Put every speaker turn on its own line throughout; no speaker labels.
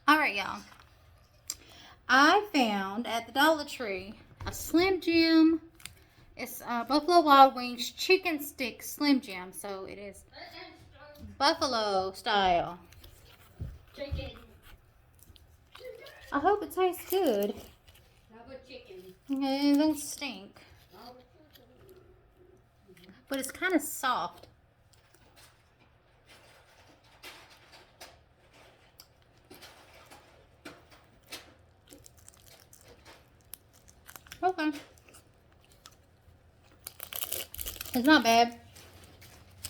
All right, y'all. I found at the Dollar Tree a Slim Jim. It's Buffalo Wild Wings chicken stick Slim Jim. So it is buffalo style.
Chicken.
I hope it tastes good.
Double chicken.
It don't stink. But it's kind of soft. Okay. It's not bad.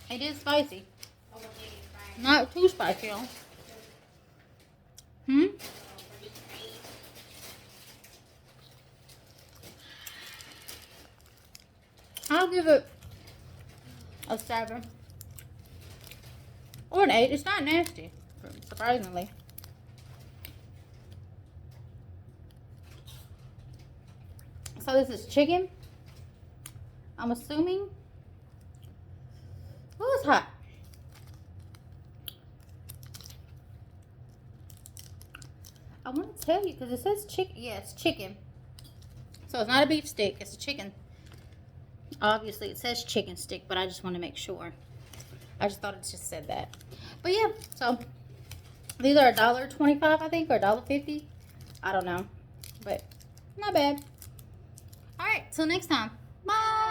It is spicy. Not too spicy, though. Hmm? I'll give it a 7. Or an 8. It's not nasty, surprisingly. So this is chicken. I'm assuming. Oh, it's hot. I want to tell you because it says chicken. Yeah, it's chicken. So it's not a beef stick. It's a chicken. Obviously, it says chicken stick, but I just want to make sure. I just thought it just said that. But yeah, so these are $1.25, I think, or $1.50. I don't know, but not bad. All right, till next time. Bye.